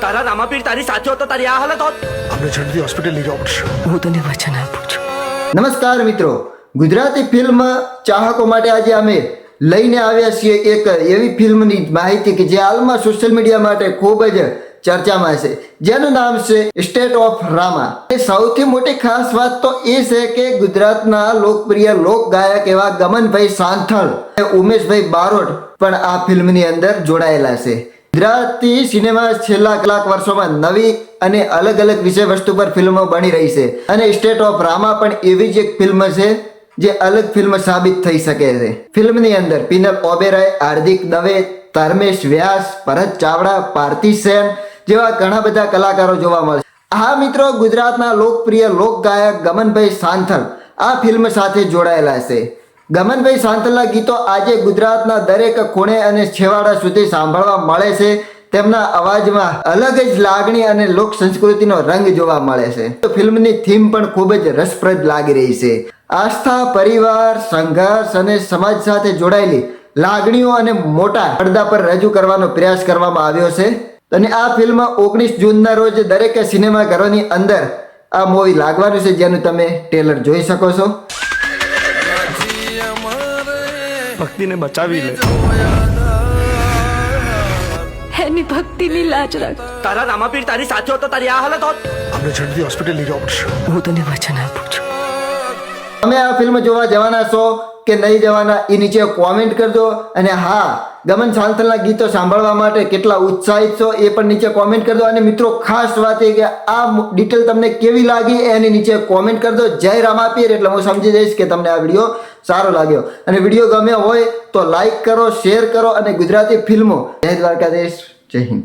તારા રામાપીર તારી સાથે હોત તો તારી આ હાલત હોત. આપણે જલ્દી હોસ્પિટલ લઈ જવું પડશે. હું તને વચન આપું છું. નમસ્કાર મિત્રો, ગુજરાતી ફિલ્મ ચાહકો માટે આજે અમે લઈને આવ્યા છીએ એક એવી ફિલ્મની માહિતી કે જે હાલમાં સોશિયલ મીડિયા માટે ખૂબ જ ચર્ચામાં છે, જેનું નામ છે સ્ટેટ ઓફ રામા. સૌથી મોટી ખાસ વાત તો એ છે કે ગુજરાતના લોકપ્રિય લોક ગાયક એવા ગમનભાઈ સાંથળ અને ઉમેશભાઈ બારોટ પણ આ ફિલ્મની અંદર જોડાયેલા છે. ગુજરાતી સિનેમા છેલ્લા કેટલાક વર્ષોમાં નવી અને અલગ અલગ વિષય વસ્તુ પર ફિલ્મો બની રહી છે અને સ્ટેટ ઓફ રામા પણ એવી જ એક ફિલ્મ છે જે અલગ ફિલ્મ સાબિત થઈ શકે છે. ફિલ્મની અંદર પિનલ ઓબેરોય, હાર્દિક દવે, ધર્મેશ વ્યાસ, ભરત ચાવડા, પાર્થિવ સેન જેવા ઘણા બધા કલાકારો જોવા મળશે. હા મિત્રો, ગુજરાતના લોકપ્રિય લોક ગાયક ગમનભાઈ સાંથળ આ ફિલ્મ સાથે જોડાયેલા છે. ગમનભાઈ સાંથળના ગીતો આજે ગુજરાતના દરેક ખૂણે અને છેવાડા સુધી સાંભળવા મળે છે. તેમના અવાજમાં અલગ જ લાગણી અને લોક સંસ્કૃતિનો રંગ જોવા મળે છે. ફિલ્મની થીમ પણ ખૂબ જ રસપ્રદ લાગી રહી છે. આસ્થા, પરિવાર, સંઘર્ષ અને સમાજ સાથે જોડાયેલી લાગણીઓ અને મોટા પડદા પર રજૂ કરવાનો પ્રયાસ કરવામાં આવ્યો છે. અને આ ફિલ્મ 19 જૂનના રોજ દરેક સિનેમાઘરોની અંદર આ મૂવી લાગવાનું છે, જેનું તમે ટ્રેલર જોઈ શકો છો. ભક્તિને બચાવી લે. એની ભક્તિની લાજ રાખ. તારા રામાપીર તારી સાથે હોત તો તારી આ હાલત હોત. આપણે જલ્દી હોસ્પિટલ લઈ જવું પડશે. હું તને વચન આપું છું. તમે આ ફિલ્મ જોવા જવાના છો કે નહીં જવાના એ નીચે કોમેન્ટ કરજો. અને હા, ગમન સાંથળના ગીતો સાંભળવા માટે કેટલા ઉત્સાહિત છો એ પણ નીચે કોમેન્ટ કરજો. અને મિત્રો, ખાસ વાત એ કે આ ડિટેલ તમને કેવી લાગી એની નીચે કોમેન્ટ કરજો. જય રામાપીર એટલે હું સમજી જઈશ કે તમને આ વિડીયો સારો લાગ્યો. અને વિડીયો ગમ્યો હોય તો લાઈક કરો, શેર કરો અને ગુજરાતી ફિલ્મો. જય દ્વારકાધીશ, જય હિન્દ.